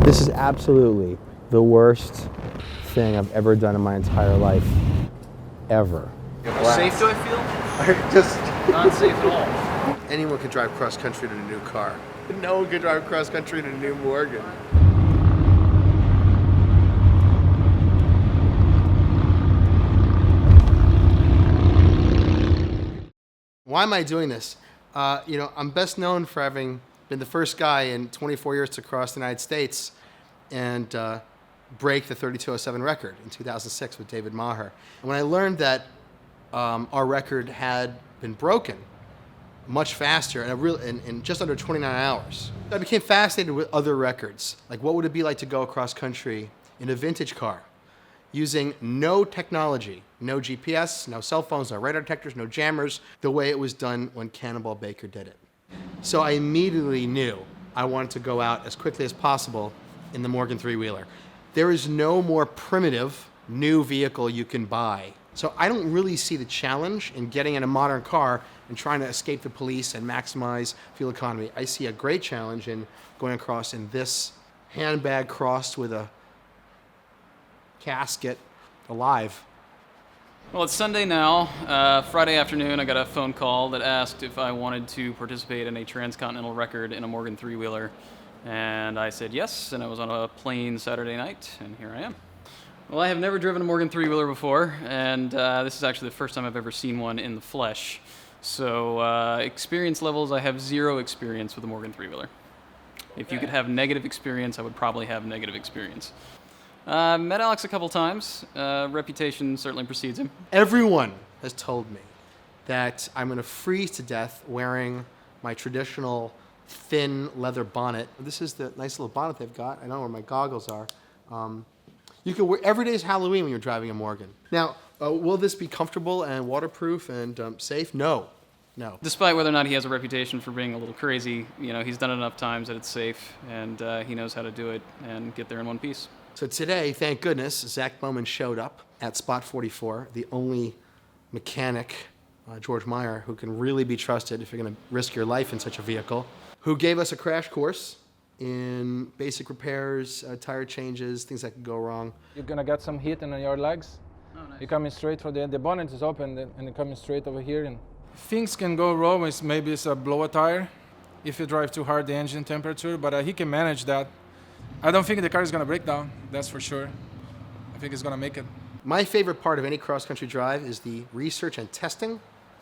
This is absolutely the worst thing I've ever done in my entire life. Ever. Safe do I feel? Just Not safe at all. anyone can drive cross country in a new car. No one can drive cross country in a new Morgan. Why am I doing this? I'm best known for having been the first guy in 24 years to cross the United States and break the 3207 record in 2006 with David Maher. And when I learned that our record had been broken much faster and in just under 29 hours, I became fascinated with other records. Like, what would it be like to go across country in a vintage car using no technology, no GPS, no cell phones, no radar detectors, no jammers, the way it was done when Cannonball Baker did it. So I immediately knew I wanted to go out as quickly as possible in the Morgan three-wheeler. There is no more primitive new vehicle you can buy. So I don't really see the challenge in getting in a modern car and trying to escape the police and maximize fuel economy. I see a great challenge in going across in this handbag crossed with a casket alive. Well, it's Sunday now. Friday afternoon, I got a phone call that asked if I wanted to participate in a transcontinental record in a Morgan three-wheeler. And I said yes, and I was on a plane Saturday night, and here I am. Well, I have never driven a Morgan three-wheeler before, and this is actually the first time I've ever seen one in the flesh. So experience levels, I have 0 experience with a Morgan three-wheeler. If you could have negative experience, I would probably have negative experience. Met Alex a couple times. Reputation certainly precedes him. Everyone has told me that I'm going to freeze to death wearing my traditional thin leather bonnet. This is the nice little bonnet they've got. I know where my goggles are. You can wear every day is Halloween when you're driving a Morgan. Now, will this be comfortable and waterproof and safe? No. Despite whether or not he has a reputation for being a little crazy, he's done it enough times that it's safe, and he knows how to do it and get there in one piece. So today, thank goodness, Zach Bowman showed up at Spot 44, the only mechanic, George Meyer, who can really be trusted if you're going to risk your life in such a vehicle, who gave us a crash course in basic repairs, tire changes, things that could go wrong. You're going to get some heat in your legs. Oh, nice. You're coming straight for the bonnet is open and you're coming straight over here. And things can go wrong. Maybe it's a blow tire if you drive too hard, the engine temperature, but he can manage that. I don't think the car is going to break down, that's for sure. I think it's going to make it. My favorite part of any cross-country drive is the research and testing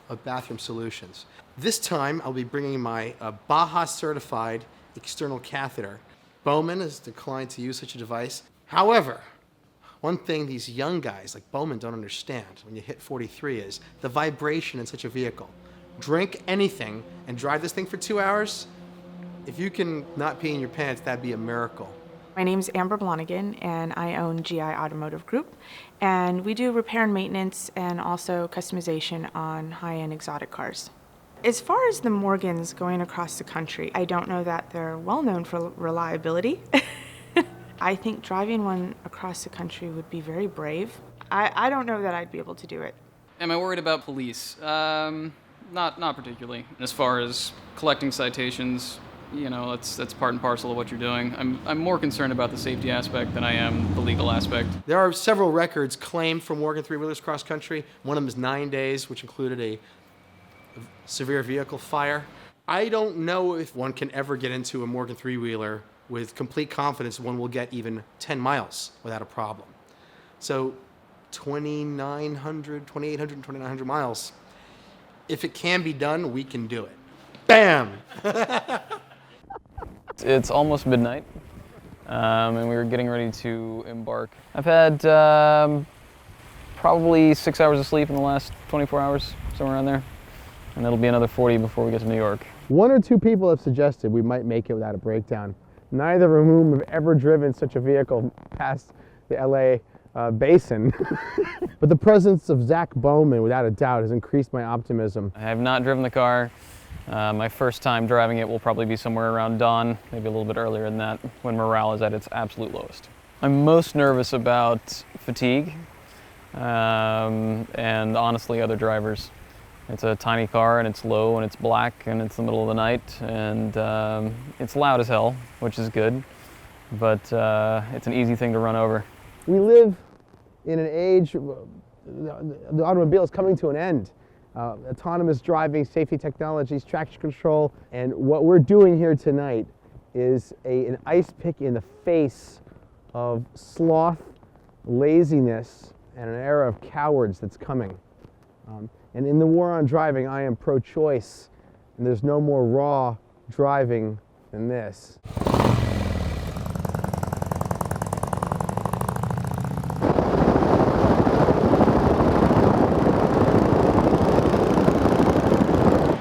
of bathroom solutions. This time, I'll be bringing my Baja-certified external catheter. Bowman has declined to use such a device. However, one thing these young guys like Bowman don't understand when you hit 43 is the vibration in such a vehicle. Drink anything and drive this thing for 2 hours. If you can not pee in your pants, that'd be a miracle. My name's Amber Blonigan, and I own GI Automotive Group, and we do repair and maintenance and also customization on high-end exotic cars. As far as the Morgans going across the country, I don't know that they're well known for reliability. I think driving one across the country would be very brave. I don't know that I'd be able to do it. Am I worried about police? Not particularly. As far as collecting citations, that's part and parcel of what you're doing. I'm more concerned about the safety aspect than I am the legal aspect. There are several records claimed for Morgan three-wheelers cross country. One of them is 9 days, which included a severe vehicle fire. I don't know if one can ever get into a Morgan three-wheeler with complete confidence one will get even 10 miles without a problem. So 2,800, 2,900 miles. If it can be done, we can do it. Bam! It's almost midnight, and we were getting ready to embark. I've had probably 6 hours of sleep in the last 24 hours, somewhere around there, and it'll be another 40 before we get to New York. 1 or 2 people have suggested we might make it without a breakdown. Neither of whom have ever driven such a vehicle past the LA basin. But the presence of Zach Bowman, without a doubt, has increased my optimism. I have not driven the car. My first time driving it will probably be somewhere around dawn, maybe a little bit earlier than that, when morale is at its absolute lowest. I'm most nervous about fatigue and honestly other drivers. It's a tiny car and it's low and it's black and it's the middle of the night and it's loud as hell, which is good. but it's an easy thing to run over. We live in an age, the automobile is coming to an end. Autonomous driving, safety technologies, traction control, and what we're doing here tonight is an ice pick in the face of sloth, laziness, and an era of cowards that's coming. And in the war on driving, I am pro-choice, and there's no more raw driving than this.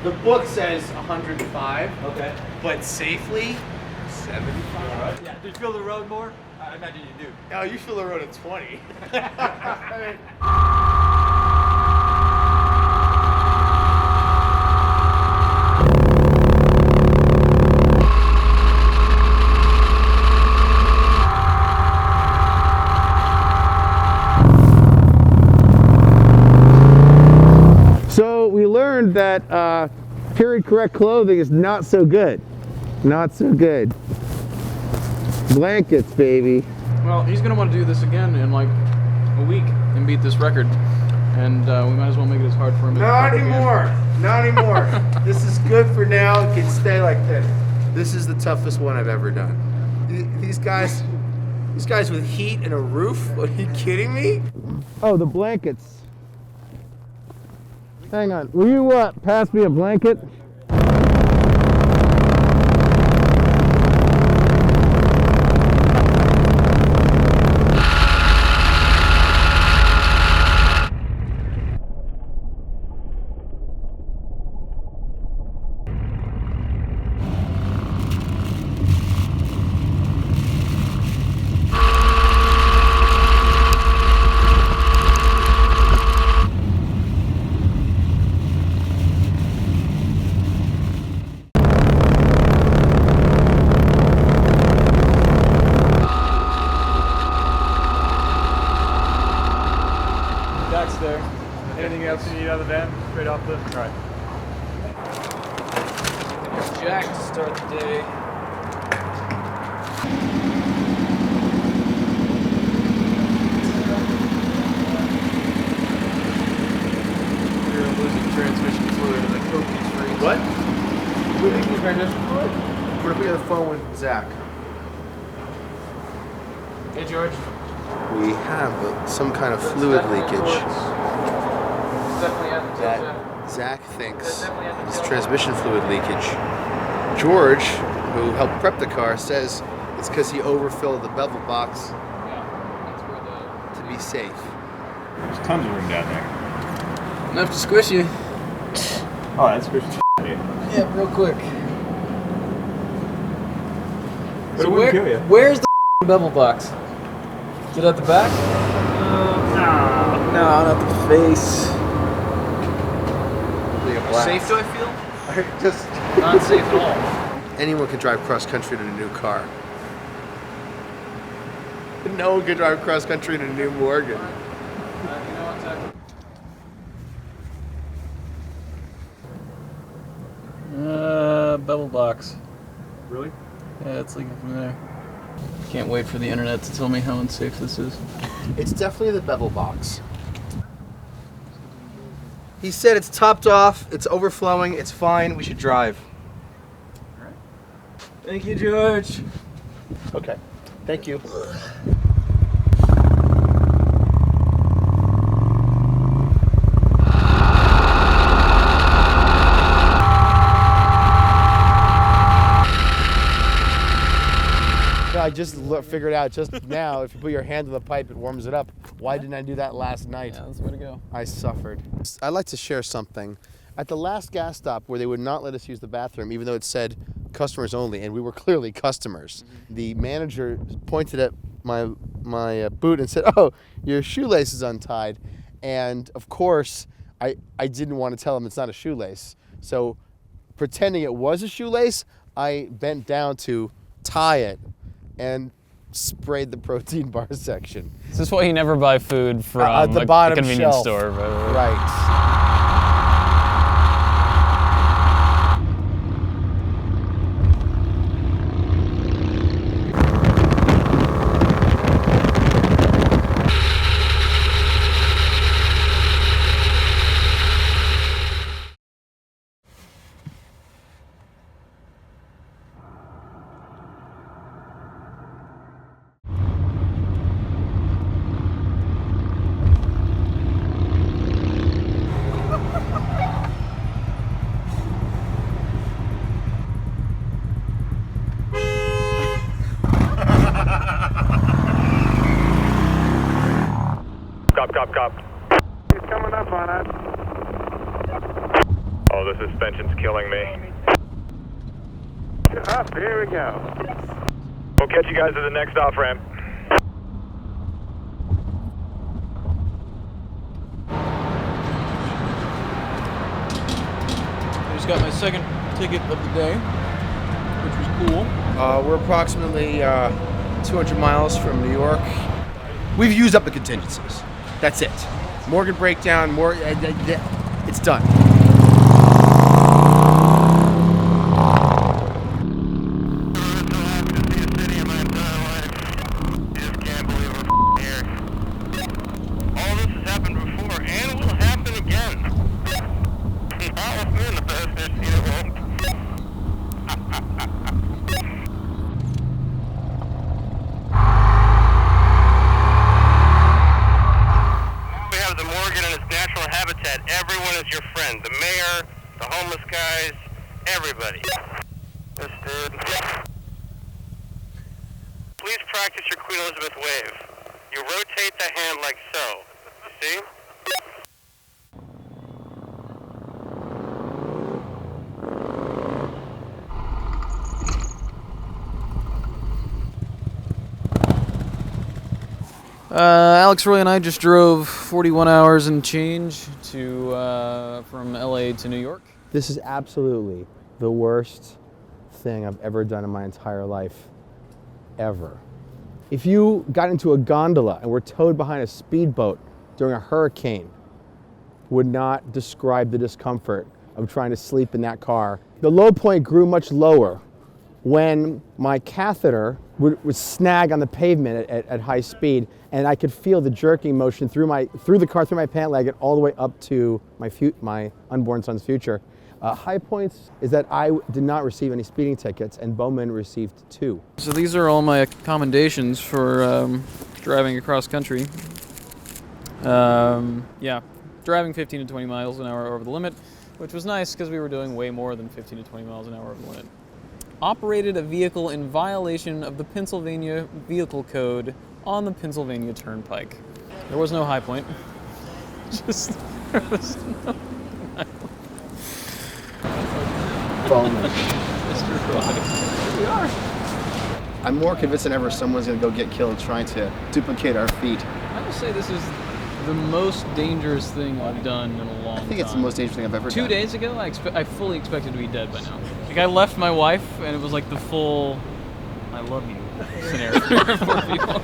The book says 105. Okay. But safely, 75. Yeah. Do you feel the road more? I imagine you do. Oh, you feel the road at 20. So we learned that period correct clothing is not so good. Not so good. Blankets, baby. Well, he's gonna want to do this again in like a week and beat this record, and we might as well make it as hard for him. Not anymore. Not anymore. This is good for now. It can stay like this. This is the toughest one I've ever done. These guys with heat and a roof? Are you kidding me? Oh, the blankets. Hang on. Will you pass me a blanket? Jack's there. Anything else You need out of the van? Straight off the. All right. Jack to start the day. We're losing transmission fluid and the copious freeze. What? Losing transmission fluid? We're gonna put you on the phone with Zach. Hey George. We have some kind of fluid leakage that Zach thinks is transmission fluid leakage. George, who helped prep the car, says it's because he overfilled the bevel box to be safe. There's tons of room down there. Enough to squish you. Oh, that's good. Dude. Yeah, real quick. But it wouldn't kill you. Where's the bevel box? Is it at the back? No. No, not the face. Safe do I feel? Just Not safe at all. anyone can drive cross country in a new car. No one can drive cross country in a new Morgan. You know what, Zach? Bevel box. Really? Yeah, it's leaking from there. Can't wait for the internet to tell me how unsafe this is. It's definitely the bevel box. He said it's topped off, it's overflowing, it's fine, we should drive. Thank you, George. Okay, thank you. I just figured out just now, if you put your hand on the pipe, it warms it up. Why didn't I do that last night? Yeah, that's the way to go. I suffered. I'd like to share something. At the last gas stop where they would not let us use the bathroom, even though it said customers only, and we were clearly customers, the manager pointed at my boot and said, "Oh, your shoelace is untied." And of course, I didn't want to tell him it's not a shoelace. So pretending it was a shoelace, I bent down to tie it and sprayed the protein bar section. Is this why you never buy food from At the a bottom convenience shelf. store? Right. Cop. He's coming up on us. Oh, the suspension's killing me. Up, here we go. We'll catch you guys at the next off-ramp. I just got my second ticket of the day, which was cool. We're approximately 200 miles from New York. We've used up the contingencies. That's it. Morgan breakdown, it's done. All this has happened before, and it will happen again. Not with me in the business, it won't. Now we have the Morgan in its natural habitat. Everyone is your friend. The mayor, the homeless guys, everybody. This dude. Please practice your Queen Elizabeth wave. You rotate the hand like so. You see? Alex, Roy, and I just drove 41 hours and change to from LA to New York. This is absolutely the worst thing I've ever done in my entire life, ever. If you got into a gondola and were towed behind a speedboat during a hurricane, would not describe the discomfort of trying to sleep in that car. The low point grew much lower when my catheter would snag on the pavement at high speed, and I could feel the jerking motion through the car, through my pant leg, and all the way up to my unborn son's future. High points is that I did not receive any speeding tickets, and Bowman received 2. So these are all my commendations for driving across country. Yeah, driving 15 to 20 miles an hour over the limit, which was nice because we were doing way more than 15 to 20 miles an hour over the limit. Operated a vehicle in violation of the Pennsylvania Vehicle Code on the Pennsylvania Turnpike. There was no high point. There was no high point. Bowman. Mr. Roy. Here we are. I'm more convinced than ever someone's going to go get killed trying to duplicate our feat. I will say this is the most dangerous thing I've done in a long time. I think it's the most dangerous thing I've ever done. 2 days ago, I fully expected to be dead by now. Like, I left my wife, and it was like the full "I love you" scenario for people.